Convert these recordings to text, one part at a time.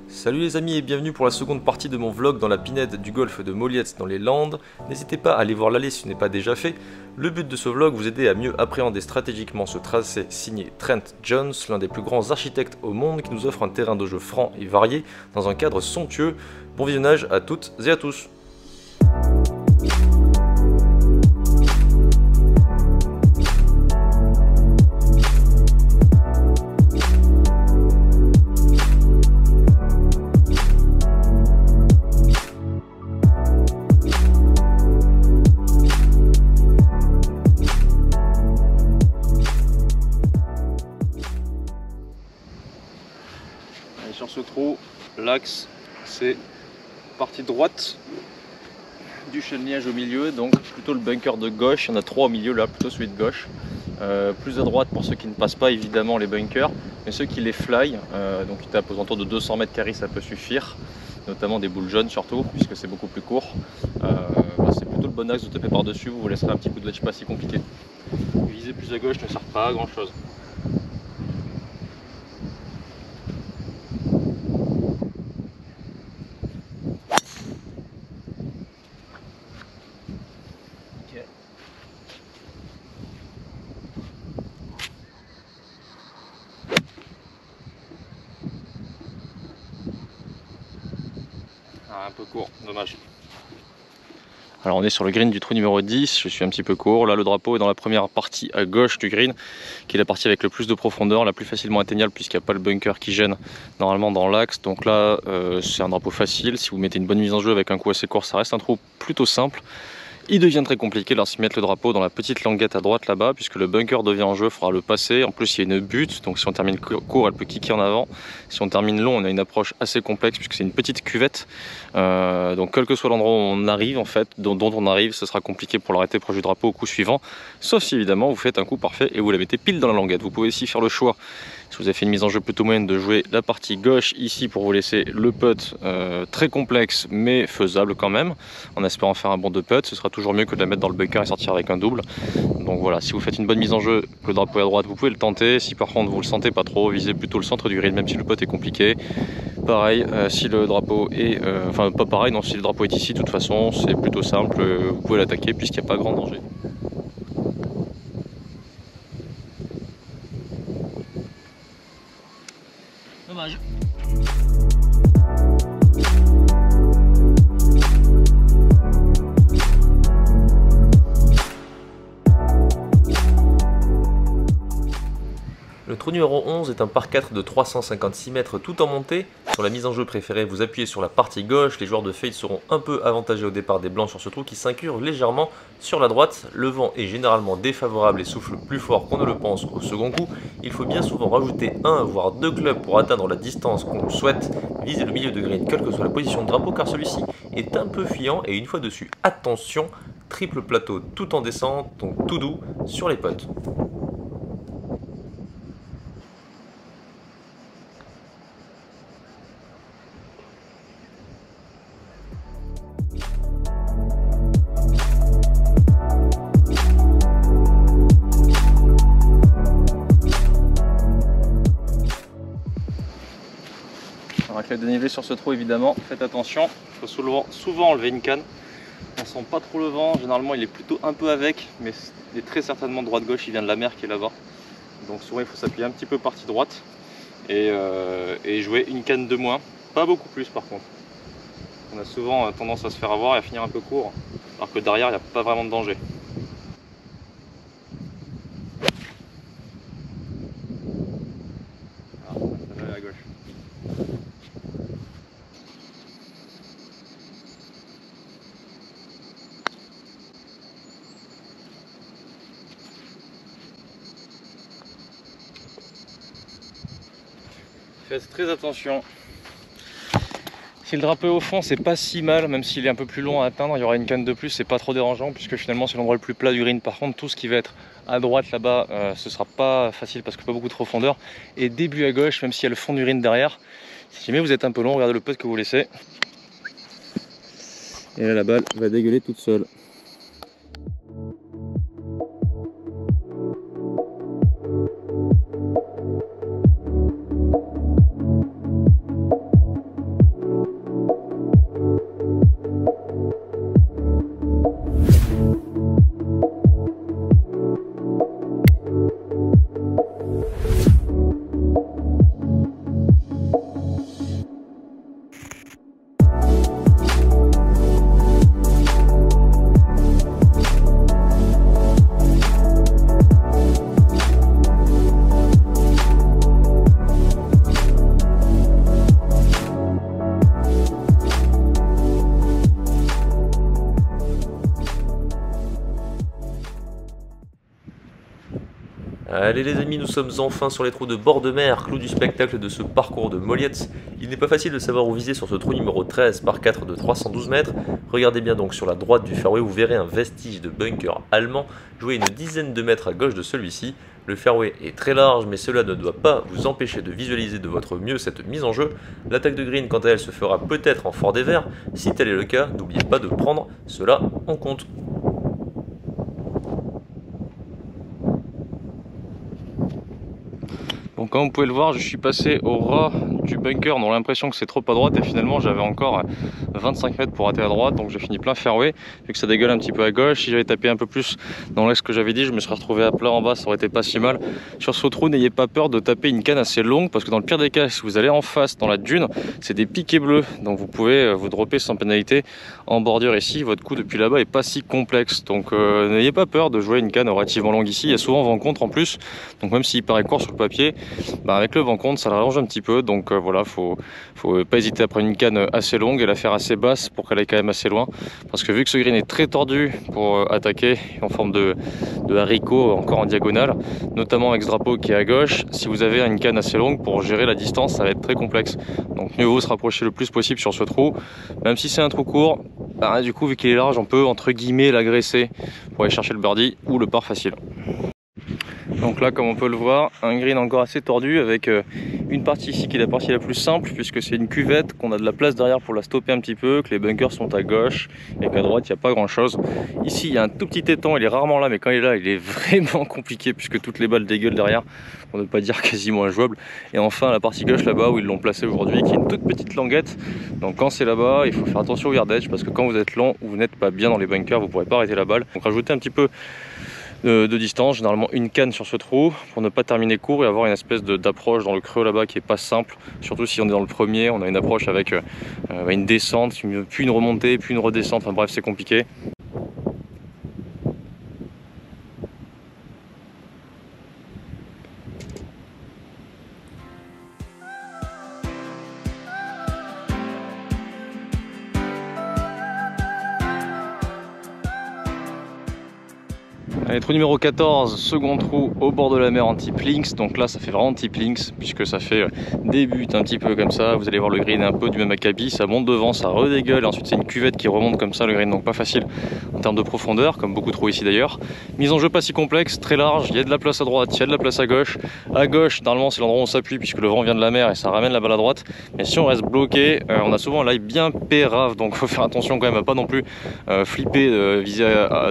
Salut les amis et bienvenue pour la seconde partie de mon vlog dans la pinède du golfe de Molietz dans les Landes. N'hésitez pas à aller voir l'allée si ce n'est pas déjà fait. Le but de ce vlog, vous aider à mieux appréhender stratégiquement ce tracé signé Trent Jones, l'un des plus grands architectes au monde qui nous offre un terrain de jeu franc et varié dans un cadre somptueux. Bon visionnage à toutes et à tous. Sur ce trou, l'axe c'est partie droite du chenillage au milieu, donc plutôt le bunker de gauche. Il y en a trois au milieu là, plutôt celui de gauche. Plus à droite pour ceux qui ne passent pas évidemment les bunkers, mais ceux qui les fly, donc ils tapent aux alentours de 200 mètres carrés, ça peut suffire, notamment des boules jaunes surtout, puisque c'est beaucoup plus court. C'est plutôt le bon axe de taper par dessus, vous laisserez un petit coup de wedge pas si compliqué. Viser plus à gauche ne sert pas à grand chose. Un peu court, dommage. Alors on est sur le green du trou numéro 10, je suis un petit peu court. Là le drapeau est dans la première partie à gauche du green, qui est la partie avec le plus de profondeur, la plus facilement atteignable puisqu'il n'y a pas le bunker qui gêne normalement dans l'axe. Donc là c'est un drapeau facile, si vous mettez une bonne mise en jeu avec un coup assez court, ça reste un trou plutôt simple. Il devient très compliqué lorsqu'ils mettent le drapeau dans la petite languette à droite là-bas, puisque le bunker devient en jeu, il faudra le passer. En plus, il y a une butte, donc si on termine court, elle peut kicker en avant. Si on termine long, on a une approche assez complexe, puisque c'est une petite cuvette. Donc, quel que soit l'endroit où on arrive, en fait, dont on arrive, ce sera compliqué pour l'arrêter proche du drapeau au coup suivant. Sauf si, évidemment, vous faites un coup parfait et vous la mettez pile dans la languette. Vous pouvez aussi faire le choix, si vous avez fait une mise en jeu plutôt moyenne, de jouer la partie gauche ici pour vous laisser le putt très complexe, mais faisable quand même, en espérant faire un bon de putt. Ce sera toujours mieux que de la mettre dans le bunker et sortir avec un double. Donc voilà, si vous faites une bonne mise en jeu, le drapeau est à droite, vous pouvez le tenter. Si par contre vous le sentez pas trop, visez plutôt le centre du green, même si le putt est compliqué. Pareil, si le drapeau est... enfin pas pareil, non, si le drapeau est ici, de toute façon, c'est plutôt simple, vous pouvez l'attaquer puisqu'il n'y a pas grand danger. Dommage. Le trou numéro 11 est un par 4 de 356 mètres tout en montée. Sur la mise en jeu préférée, vous appuyez sur la partie gauche. Les joueurs de fade seront un peu avantagés au départ des blancs sur ce trou qui s'incurve légèrement sur la droite. Le vent est généralement défavorable et souffle plus fort qu'on ne le pense au second coup. Il faut bien souvent rajouter 1 voire 2 clubs pour atteindre la distance qu'on souhaite. Visez le milieu de green quelle que soit la position de drapeau car celui-ci est un peu fuyant et une fois dessus, attention, triple plateau tout en descente, donc tout doux sur les potes. Avec le dénivelé sur ce trou évidemment, faites attention, il faut souvent enlever une canne. On sent pas trop le vent, généralement il est plutôt un peu avec, mais il est très certainement droite-gauche, il vient de la mer qui est là-bas. Donc souvent il faut s'appuyer un petit peu partie droite et jouer une canne de moins, pas beaucoup plus par contre. On a souvent tendance à se faire avoir et à finir un peu court, alors que derrière il n'y a pas vraiment de danger. Alors, ça va aller à gauche. Faites très attention. Si le drapeau est au fond, c'est pas si mal, même s'il est un peu plus long à atteindre, il y aura une canne de plus, c'est pas trop dérangeant, puisque finalement c'est l'endroit le plus plat du green. Par contre, tout ce qui va être à droite là-bas, ce sera pas facile parce que pas beaucoup de profondeur. Et début à gauche, même s'il y a le fond du green derrière, si jamais vous êtes un peu long, regardez le putt que vous laissez. Et là, la balle va dégueuler toute seule. Allez les amis, nous sommes enfin sur les trous de bord de mer, clou du spectacle de ce parcours de Mollietz. Il n'est pas facile de savoir où viser sur ce trou numéro 13 par 4 de 312 mètres. Regardez bien donc sur la droite du fairway, vous verrez un vestige de bunker allemand, joué une dizaine de mètres à gauche de celui-ci. Le fairway est très large, mais cela ne doit pas vous empêcher de visualiser de votre mieux cette mise en jeu. L'attaque de green, quant à elle, se fera peut-être en fort des verts. Si tel est le cas, n'oubliez pas de prendre cela en compte. Donc comme vous pouvez le voir, je suis passé au ras du bunker, on a l'impression que c'est trop à droite et finalement j'avais encore 25 mètres pour rater à droite, donc j'ai fini plein fairway, vu que ça dégueule un petit peu à gauche. Si j'avais tapé un peu plus dans l'axe que j'avais dit, je me serais retrouvé à plat en bas, ça aurait été pas si mal. Sur ce trou, n'ayez pas peur de taper une canne assez longue, parce que dans le pire des cas, si vous allez en face dans la dune, c'est des piquets bleus, donc vous pouvez vous dropper sans pénalité en bordure ici. Votre coup depuis là-bas est pas si complexe, donc n'ayez pas peur de jouer une canne relativement longue ici. Il y a souvent vent contre en plus, donc même s'il paraît court sur le papier, avec le vent contre ça rallonge un petit peu, donc voilà, faut pas hésiter à prendre une canne assez longue et la faire assez basse pour qu'elle aille quand même assez loin, parce que vu que ce green est très tordu pour attaquer en forme de haricot encore en diagonale, notamment avec ce drapeau qui est à gauche, si vous avez une canne assez longue pour gérer la distance, ça va être très complexe. Donc mieux vaut se rapprocher le plus possible sur ce trou, même si c'est un trou court, du coup vu qu'il est large on peut entre guillemets l'agresser pour aller chercher le birdie ou le par facile. Donc là, comme on peut le voir, un green encore assez tordu avec une partie ici qui est la partie la plus simple, puisque c'est une cuvette, qu'on a de la place derrière pour la stopper un petit peu, que les bunkers sont à gauche et qu'à droite il n'y a pas grand chose. Ici il y a un tout petit étang, il est rarement là, mais quand il est là il est vraiment compliqué puisque toutes les balles dégueulent derrière, pour ne pas dire quasiment injouable. Et enfin la partie gauche là-bas où ils l'ont placé aujourd'hui, qui est une toute petite languette. Donc quand c'est là-bas, il faut faire attention au yardage, parce que quand vous êtes lent ou vous n'êtes pas bien dans les bunkers, vous ne pourrez pas arrêter la balle. Donc rajoutez un petit peu de distance, généralement une canne sur ce trou pour ne pas terminer court et avoir une espèce d'approche dans le creux là-bas qui est pas simple, surtout si on est dans le premier. On a une approche avec une descente, puis une remontée, puis une redescente, enfin bref c'est compliqué. Allez, trou numéro 14, second trou au bord de la mer en tip links. Donc là ça fait vraiment tip links puisque ça fait début un petit peu comme ça. Vous allez voir le green un peu du même acabit, ça monte devant, ça redégueule et ensuite c'est une cuvette qui remonte comme ça le green, donc pas facile en termes de profondeur, comme beaucoup de trous ici d'ailleurs. Mise en jeu pas si complexe, très large, il y a de la place à droite, il y a de la place à gauche. À gauche normalement c'est l'endroit où on s'appuie puisque le vent vient de la mer et ça ramène la balle à droite. Mais si on reste bloqué, on a souvent un lie bien pérave, donc faut faire attention quand même à pas non plus flipper, viser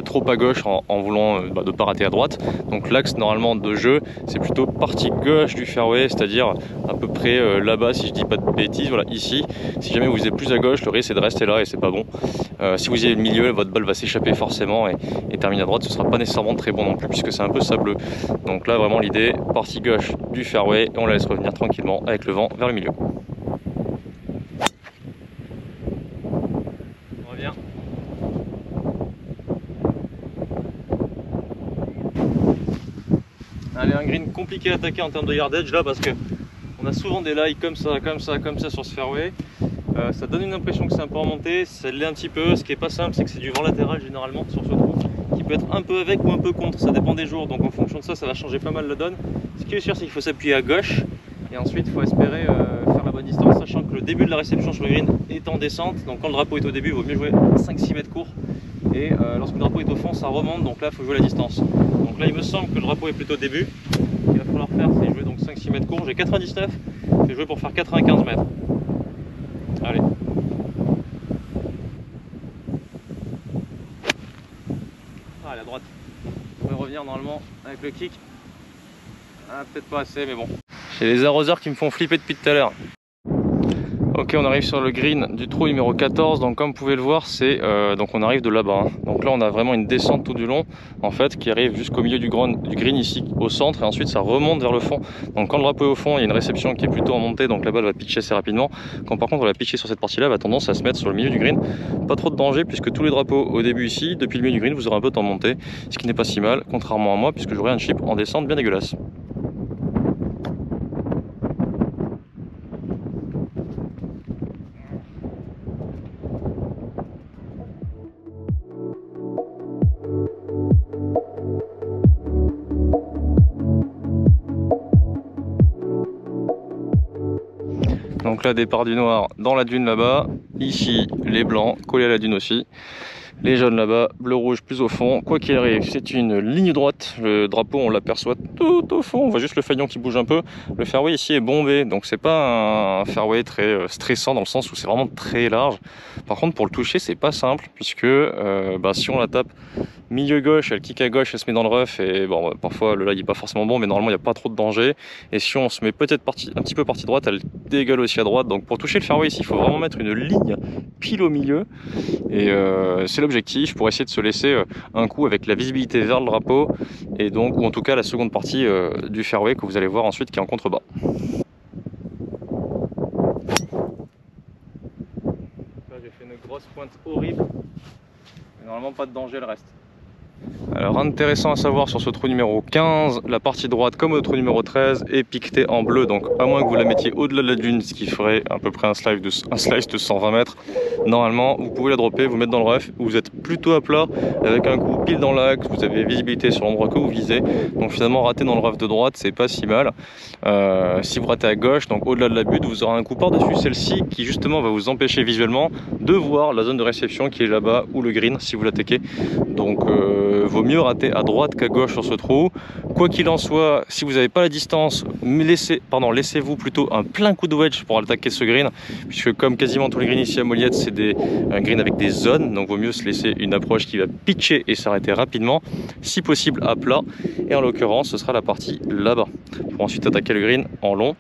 trop à gauche en voulant de ne pas rater à droite. Donc l'axe normalement de jeu c'est plutôt partie gauche du fairway, c'est-à-dire à peu près là-bas si je dis pas de bêtises, voilà ici. Si jamais vous êtes plus à gauche, le risque c'est de rester là et c'est pas bon. Si vous y avez le milieu, votre balle va s'échapper forcément et terminer à droite, ce sera pas nécessairement très bon non plus puisque c'est un peu sableux. Donc là vraiment l'idée, partie gauche du fairway, et on la laisse revenir tranquillement avec le vent vers le milieu. On revient. Allez, un green compliqué à attaquer en termes de yardage là parce que on a souvent des lies comme ça sur ce fairway. Ça donne une impression que c'est un peu remonté, ça l'est un petit peu. Ce qui est pas simple, c'est que c'est du vent latéral généralement sur ce trou, qui peut être un peu avec ou un peu contre, ça dépend des jours. Donc en fonction de ça, ça va changer pas mal la donne. Ce qui est sûr, c'est qu'il faut s'appuyer à gauche et ensuite il faut espérer faire la bonne distance, sachant que le début de la réception sur le green est en descente. Donc quand le drapeau est au début, il vaut mieux jouer 5-6 mètres court. Et lorsque le drapeau est au fond, ça remonte, donc là il faut jouer la distance. Donc là il me semble que le drapeau est plutôt au début. Ce qu'il va falloir faire, c'est jouer donc 5-6 mètres court. J'ai 99, je vais jouer pour faire 95 mètres. Allez. Allez, à droite. On va revenir normalement avec le kick. Peut-être pas assez, mais bon. J'ai les arroseurs qui me font flipper depuis tout à l'heure. Ok, on arrive sur le green du trou numéro 14, donc comme vous pouvez le voir, c'est donc on arrive de là-bas. Donc là on a vraiment une descente tout du long, en fait, qui arrive jusqu'au milieu du green ici, au centre, et ensuite ça remonte vers le fond. Donc quand le drapeau est au fond, il y a une réception qui est plutôt en montée, donc la balle va pitcher assez rapidement. Quand par contre on va pitcher sur cette partie-là, elle va tendance à se mettre sur le milieu du green. Pas trop de danger, puisque tous les drapeaux au début ici, depuis le milieu du green, vous aurez un peu de temps de montée, ce qui n'est pas si mal, contrairement à moi, puisque j'aurai un chip en descente bien dégueulasse. Donc là, départ du noir dans la dune là-bas. Ici, les blancs collés à la dune aussi. Les jaunes là-bas, bleu rouge plus au fond. Quoi qu'il arrive, c'est une ligne droite. Le drapeau, on l'aperçoit tout au fond. On voit juste le faillon qui bouge un peu. Le fairway ici est bombé, donc c'est pas un fairway très stressant dans le sens où c'est vraiment très large. Par contre, pour le toucher, c'est pas simple puisque si on la tape milieu gauche, elle kick à gauche, elle se met dans le rough et bon, parfois le lag est pas forcément bon, mais normalement il n'y a pas trop de danger. Et si on se met peut-être un petit peu partie droite, elle dégueule aussi à droite. Donc pour toucher le fairway ici, il faut vraiment mettre une ligne pile au milieu. Et c'est l'objectif pour essayer de se laisser un coup avec la visibilité vers le drapeau et donc, ou en tout cas la seconde partie du fairway que vous allez voir ensuite qui est en contrebas. Là j'ai fait une grosse pointe horrible, mais normalement pas de danger le reste. Alors intéressant à savoir sur ce trou numéro 15, la partie droite comme au trou numéro 13 est piquetée en bleu, donc à moins que vous la mettiez au-delà de la dune, ce qui ferait à peu près un slice de 120 mètres, normalement vous pouvez la dropper, vous mettre dans le rough, vous êtes plutôt à plat avec un coup pile dans l'axe, vous avez visibilité sur l'endroit que vous visez, donc finalement rater dans le rough de droite c'est pas si mal. Si vous ratez à gauche, donc au-delà de la butte, vous aurez un coup par-dessus celle-ci qui justement va vous empêcher visuellement de voir la zone de réception qui est là-bas ou le green si vous l'attaquez. Donc vaut mieux rater à droite qu'à gauche sur ce trou. Quoi qu'il en soit, si vous n'avez pas la distance, laissez-vous plutôt un plein coup de wedge pour attaquer ce green, puisque comme quasiment tous les greens ici à Molliette, c'est un green avec des zones, donc vaut mieux se laisser une approche qui va pitcher et s'arrêter rapidement, si possible à plat, et en l'occurrence ce sera la partie là-bas, pour ensuite attaquer le green en long.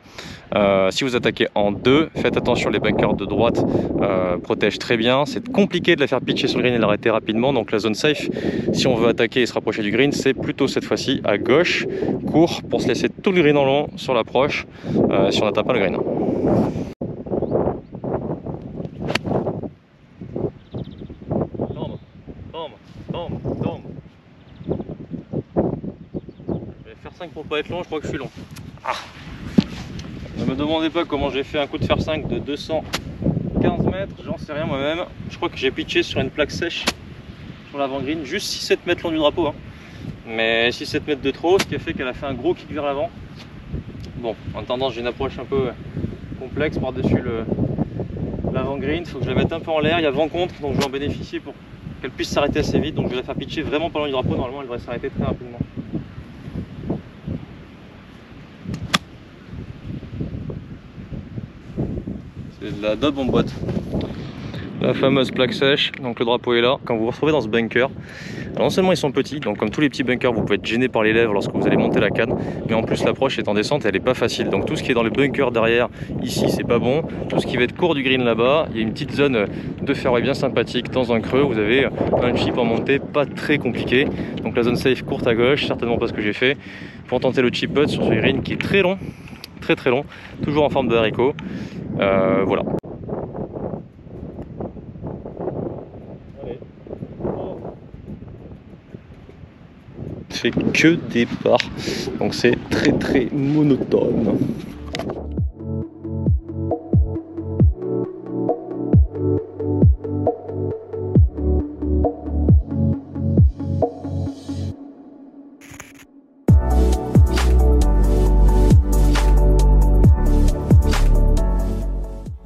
Si vous attaquez en deux, faites attention, les bunkers de droite protègent très bien. C'est compliqué de la faire pitcher sur le green et l'arrêter rapidement. Donc la zone safe, si on veut attaquer et se rapprocher du green, c'est plutôt cette fois-ci à gauche, court, pour se laisser tout le green en long sur l'approche, si on n'atteint pas le green. Je vais faire 5 pour pas être long, je crois que je suis long. Ne me demandez pas comment j'ai fait un coup de fer 5 de 215 mètres, j'en sais rien moi-même. Je crois que j'ai pitché sur une plaque sèche sur l'avant-green, juste 6-7 mètres long du drapeau. Mais 6-7 mètres de trop, ce qui a fait qu'elle a fait un gros kick vers l'avant. Bon, en tendance, j'ai une approche un peu complexe par-dessus l'avant-green. Il faut que je la mette un peu en l'air, il y a vent contre, donc je vais en bénéficier pour qu'elle puisse s'arrêter assez vite. Donc je vais la faire pitcher vraiment pas loin du drapeau, normalement elle devrait s'arrêter très rapidement. C'est de la dob en boîte. La fameuse plaque sèche, donc le drapeau est là. Quand vous vous retrouvez dans ce bunker, alors non seulement ils sont petits, donc comme tous les petits bunkers, vous pouvez être gêné par les lèvres lorsque vous allez monter la canne, mais en plus l'approche est en descente et elle est pas facile. Donc tout ce qui est dans les bunkers derrière, ici c'est pas bon. Tout ce qui va être court du green là-bas, il y a une petite zone de fairway bien sympathique dans un creux. Vous avez un chip en montée pas très compliqué. Donc la zone safe courte à gauche, certainement pas ce que j'ai fait, pour tenter le chip putt sur ce green qui est très long, très long, toujours en forme de haricot. Voilà. Fait que des parts, donc c'est très monotone.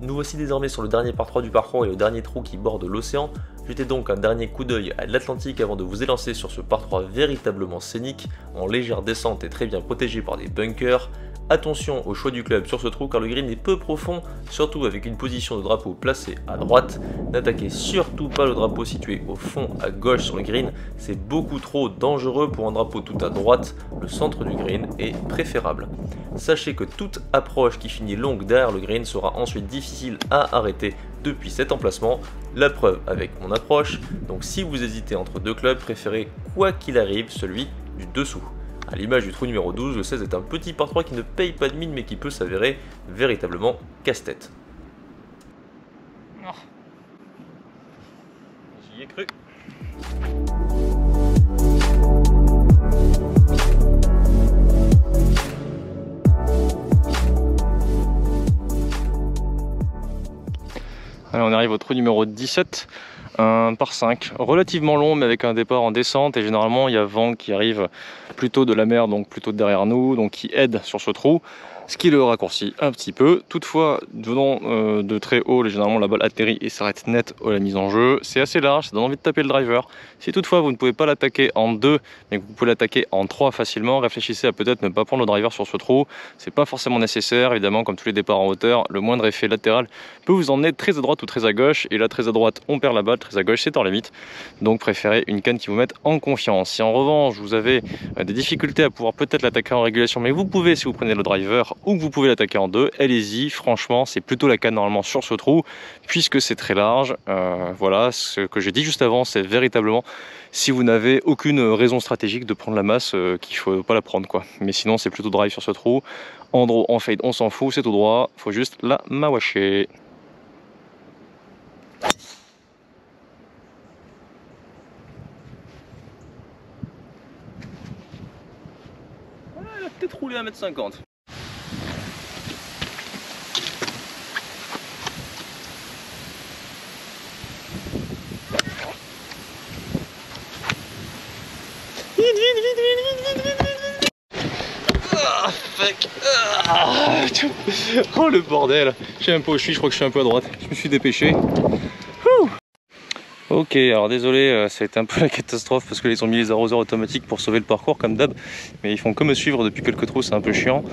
Nous voici désormais sur le dernier par 3 du parcours et le dernier trou qui borde l'océan. Jetez donc un dernier coup d'œil à l'Atlantique avant de vous élancer sur ce par 3 véritablement scénique, en légère descente et très bien protégé par des bunkers. Attention au choix du club sur ce trou car le green est peu profond, surtout avec une position de drapeau placée à droite. N'attaquez surtout pas le drapeau situé au fond à gauche sur le green, c'est beaucoup trop dangereux pour un drapeau tout à droite, le centre du green est préférable. Sachez que toute approche qui finit longue derrière le green sera ensuite difficile à arrêter depuis cet emplacement, la preuve avec mon approche, donc si vous hésitez entre deux clubs, préférez quoi qu'il arrive celui du dessous. A l'image du trou numéro 12, le 16 est un petit par 3 qui ne paye pas de mine mais qui peut s'avérer véritablement casse-tête. Oh. J'y ai cru. Allez, on arrive au trou numéro 17. Un par 5, relativement long mais avec un départ en descente et généralement il y a vent qui arrive plutôt de la mer, donc plutôt derrière nous, donc qui aide sur ce trou. ce qui le raccourcit un petit peu. Toutefois, venant de très haut, généralement la balle atterrit et s'arrête net à la mise en jeu. C'est assez large, ça donne envie de taper le driver. Si toutefois vous ne pouvez pas l'attaquer en 2, mais que vous pouvez l'attaquer en 3 facilement, réfléchissez à peut-être ne pas prendre le driver sur ce trou. C'est pas forcément nécessaire, évidemment, comme tous les départs en hauteur, le moindre effet latéral peut vous emmener très à droite ou très à gauche. Et là, très à droite, on perd la balle, très à gauche, c'est hors limite. Donc préférez une canne qui vous mette en confiance. Si en revanche, vous avez des difficultés à pouvoir peut-être l'attaquer en régulation, mais vous pouvez si vous prenez le driver, ou que vous pouvez l'attaquer en 2, allez-y. Franchement, c'est plutôt la canne normalement sur ce trou, puisque c'est très large. Voilà, ce que j'ai dit juste avant, c'est véritablement si vous n'avez aucune raison stratégique de prendre la masse, qu'il ne faut pas la prendre, quoi. Mais sinon, c'est plutôt drive sur ce trou. En draw, en fade, on s'en fout, c'est tout droit. Faut juste la mawasher. Voilà, elle a peut-être roulé 1,50 m. Ah, fuck. Ah, oh le bordel. Je sais même pas où je suis, je crois que je suis un peu à droite. Je me suis dépêché. Ok, alors désolé, ça a été un peu la catastrophe parce qu'ils ont mis les arroseurs automatiques pour sauver le parcours comme d'hab, mais ils font que me suivre depuis quelques trous, c'est un peu chiant.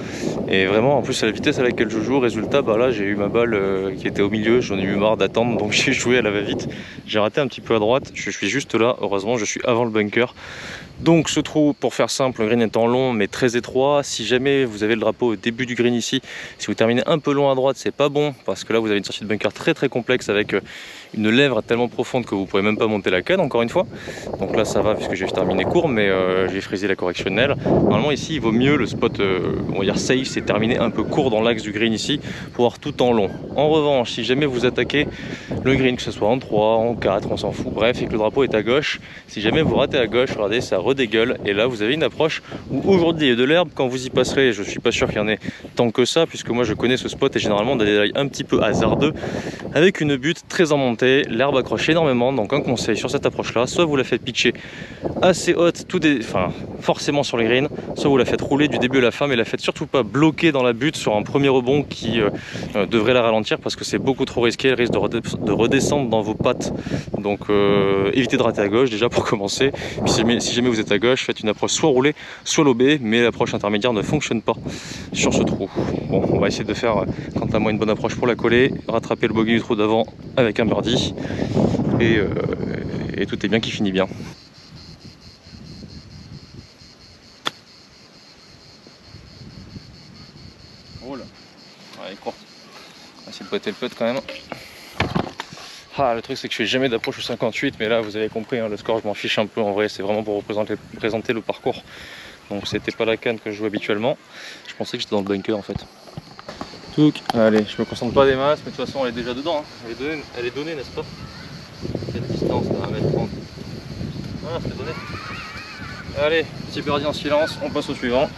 Et vraiment, en plus à la vitesse à laquelle je joue, résultat, bah là j'ai eu ma balle qui était au milieu, j'en ai eu marre d'attendre, donc j'ai joué à la va-vite. J'ai raté un petit peu à droite, je suis juste là, heureusement je suis avant le bunker. Donc ce trou, pour faire simple, le green étant long mais très étroit, si jamais vous avez le drapeau au début du green ici, si vous terminez un peu long à droite, c'est pas bon, parce que là vous avez une sortie de bunker très complexe avec une lèvre tellement profonde que vous pouvez même pas monter la canne, encore une fois. Donc là ça va puisque j'ai terminé court, mais j'ai frisé la correctionnelle. Normalement ici il vaut mieux, le spot on va dire safe, c'est terminer un peu court dans l'axe du green ici, pour avoir tout en long. En revanche, si jamais vous attaquez le green, que ce soit en 3, en 4, on s'en fout, bref, et que le drapeau est à gauche, si jamais vous ratez à gauche, regardez, ça redégueule, et là vous avez une approche où aujourd'hui il y a de l'herbe. Quand vous y passerez, je suis pas sûr qu'il y en ait tant que ça, puisque moi je connais ce spot et généralement des détails un petit peu hasardeux, avec une butte très en montée, l'herbe accroche énormément. Donc un conseil sur cette approche là, soit vous la faites pitcher assez haute, forcément sur les greens, soit vous la faites rouler du début à la fin, mais la faites surtout pas bloquer dans la butte sur un premier rebond qui devrait la ralentir, parce que c'est beaucoup trop risqué, elle risque de redescendre dans vos pattes. Donc évitez de rater à gauche déjà pour commencer. Puis si jamais vous êtes à gauche, faites une approche soit roulée, soit lobée, mais l'approche intermédiaire ne fonctionne pas sur ce trou. Bon, on va essayer de faire, quant à moi, une bonne approche pour la coller, rattraper le bogey du trou d'avant avec un birdie, et tout est bien qui finit bien. Oh là, elle est courte. On va essayer de botter le putt quand même. Ah, le truc c'est que je fais jamais d'approche au 58, mais là vous avez compris, hein, le score je m'en fiche un peu en vrai, c'est vraiment pour présenter le parcours. Donc c'était pas la canne que je joue habituellement, je pensais que j'étais dans le bunker en fait. Touc, allez, je me concentre pas des masses, mais de toute façon elle est déjà dedans, hein. Elle est donnée, n'est-ce pas? Cette distance là, 1,30 m. Ah, c'est donné. Allez, petit birdie en silence, on passe au suivant.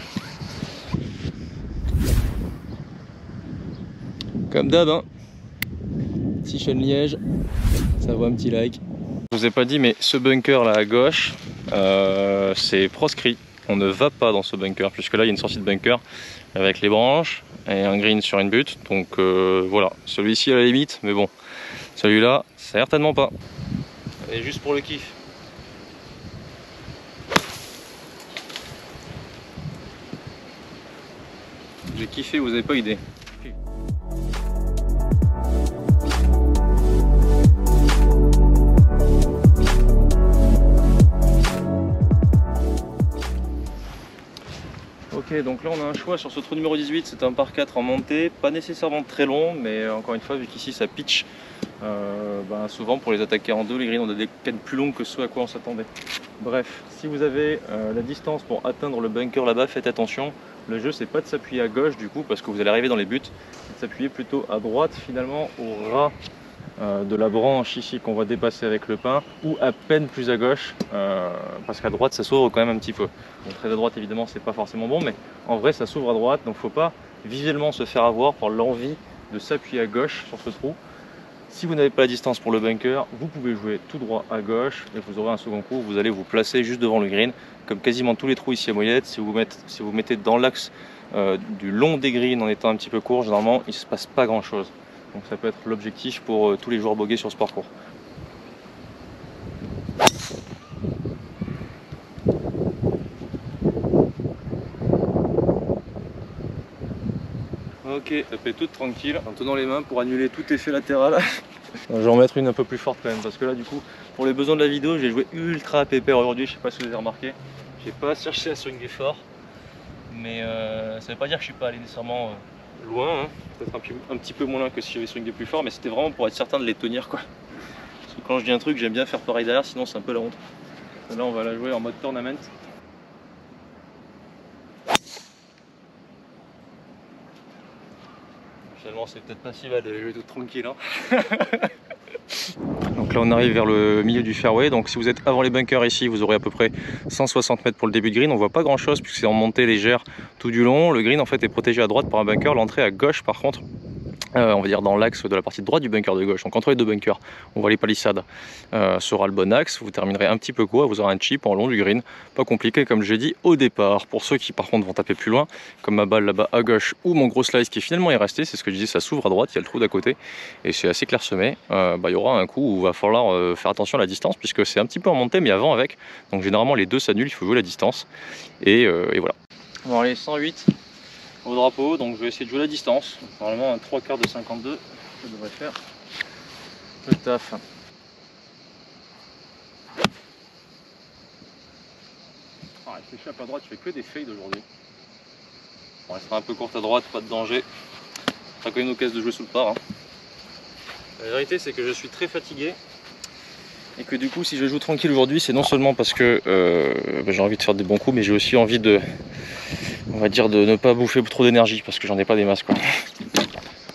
Comme d'hab, hein. Petit Sean Liège, ça vaut un petit like. Je vous ai pas dit, mais ce bunker là à gauche, c'est proscrit. On ne va pas dans ce bunker, puisque là il y a une sortie de bunker avec les branches et un green sur une butte. Donc voilà, celui-ci à la limite, mais bon, celui-là, certainement pas. Et juste pour le kiff. J'ai kiffé, vous avez pas idée. Ok, donc là on a un choix sur ce trou numéro 18, c'est un par 4 en montée, pas nécessairement très long, mais encore une fois, vu qu'ici ça pitch, souvent pour les attaquer en 2, les greens ont des cannes plus longues que ce à quoi on s'attendait. Bref, si vous avez la distance pour atteindre le bunker là-bas, faites attention. Le jeu c'est pas de s'appuyer à gauche du coup, parce que vous allez arriver dans les buts, c'est de s'appuyer plutôt à droite finalement au ras de la branche ici qu'on va dépasser avec le pin, ou à peine plus à gauche, parce qu'à droite ça s'ouvre quand même un petit peu. Donc très à droite évidemment c'est pas forcément bon, mais en vrai ça s'ouvre à droite, donc faut pas visuellement se faire avoir par l'envie de s'appuyer à gauche sur ce trou. Si vous n'avez pas la distance pour le bunker, vous pouvez jouer tout droit à gauche et vous aurez un second coup, vous allez vous placer juste devant le green, comme quasiment tous les trous ici à Moyette. Si vous mettez dans l'axe du long des greens en étant un petit peu court, généralement il ne se passe pas grand chose. Donc ça peut être l'objectif pour tous les joueurs bogués sur ce parcours. Ok, elle fait toute tranquille, en tenant les mains pour annuler tout effet latéral. Je vais en mettre une un peu plus forte quand même, parce que là du coup, pour les besoins de la vidéo, j'ai joué ultra pépère aujourd'hui, je sais pas si vous avez remarqué. J'ai pas cherché à swinguer fort, mais ça veut pas dire que je suis pas allé nécessairement loin, hein. Peut-être un petit peu moins loin que si j'avais swingé plus fort, mais c'était vraiment pour être certain de les tenir quoi. Parce que quand je dis un truc, j'aime bien faire pareil derrière, sinon c'est un peu la honte. Là on va la jouer en mode tournament. Finalement c'est peut-être pas si mal de jouer tout tranquille hein. Donc là on arrive vers le milieu du fairway, donc si vous êtes avant les bunkers ici, vous aurez à peu près 160 mètres pour le début de green. On voit pas grand chose puisque c'est en montée légère tout du long. Le green en fait est protégé à droite par un bunker, l'entrée à gauche par contre, on va dire dans l'axe de la partie droite du bunker de gauche. Donc entre les deux bunkers, on voit les palissades, sera le bon axe. Vous terminerez un petit peu court et vous aurez un chip en long du green. Pas compliqué comme j'ai dit au départ. Pour ceux qui par contre vont taper plus loin, comme ma balle là-bas à gauche ou mon gros slice qui finalement est resté, c'est ce que je disais, ça s'ouvre à droite, il y a le trou d'à côté et c'est assez clairsemé. Il y aura un coup où il va falloir faire attention à la distance puisque c'est un petit peu en montée mais avant avec. Donc généralement les deux s'annulent, il faut jouer la distance et voilà. Bon allez, 108 au drapeau, donc je vais essayer de jouer la distance. Normalement un 3/4 de 52, ça devrait faire le taf. Ah, elle s'échappe à droite, je fais que des fades aujourd'hui. Bon, elle sera un peu courte à droite, pas de danger. Ce sera quand même une occasion de jouer sous le par. Hein. La vérité c'est que je suis très fatigué. Et que du coup si je joue tranquille aujourd'hui, c'est non seulement parce que j'ai envie de faire des bons coups, mais j'ai aussi envie de, on va dire, de ne pas bouffer trop d'énergie parce que j'en ai pas des masses quoi.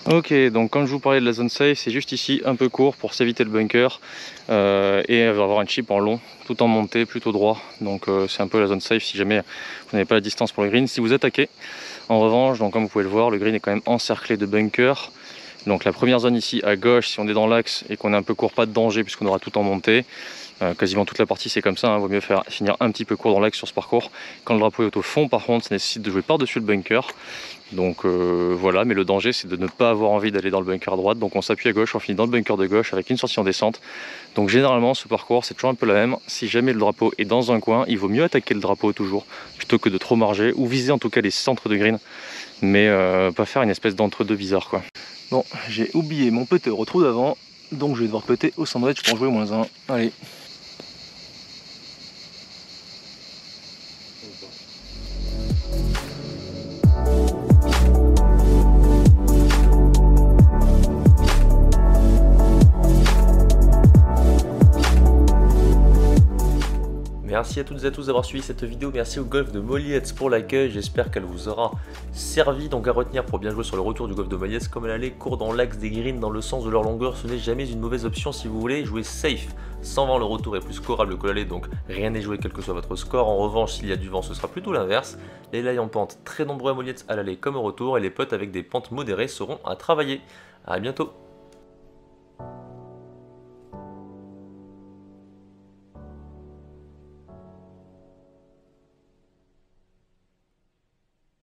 Ok, donc comme je vous parlais de la zone safe, c'est juste ici un peu court pour s'éviter le bunker et elle va avoir un chip en long tout en montée, plutôt droit. Donc c'est un peu la zone safe si jamais vous n'avez pas la distance pour le green. Si vous attaquez, en revanche, donc comme vous pouvez le voir, le green est quand même encerclé de bunkers. Donc la première zone ici à gauche, si on est dans l'axe et qu'on est un peu court, pas de danger puisqu'on aura tout en montée. Quasiment toute la partie c'est comme ça, hein. Vaut mieux finir un petit peu court dans l'axe sur ce parcours. Quand le drapeau est au fond par contre, ça nécessite de jouer par-dessus le bunker. Donc voilà, mais le danger c'est de ne pas avoir envie d'aller dans le bunker à droite. Donc on s'appuie à gauche, on finit dans le bunker de gauche avec une sortie en descente. Donc généralement ce parcours c'est toujours un peu la même. Si jamais le drapeau est dans un coin, il vaut mieux attaquer le drapeau toujours, plutôt que de trop marger, ou viser en tout cas les centres de green. Mais pas faire une espèce d'entre-deux bizarre quoi. Bon, j'ai oublié mon putter au trou d'avant, donc je vais devoir putter au sandwich pour jouer au -1. Allez. Merci à toutes et à tous d'avoir suivi cette vidéo, merci au golf de Mollietz pour l'accueil, j'espère qu'elle vous aura servi. Donc à retenir pour bien jouer sur le retour du golf de Mollietz, comme elle allait court dans l'axe des greens dans le sens de leur longueur, ce n'est jamais une mauvaise option si vous voulez jouer safe. Sans vent, le retour est plus scorable que l'aller, donc rien n'est joué quel que soit votre score. En revanche, s'il y a du vent, ce sera plutôt l'inverse. Les lays en pente très nombreux à Mollietz à l'aller comme au retour, et les putts avec des pentes modérées seront à travailler. A bientôt.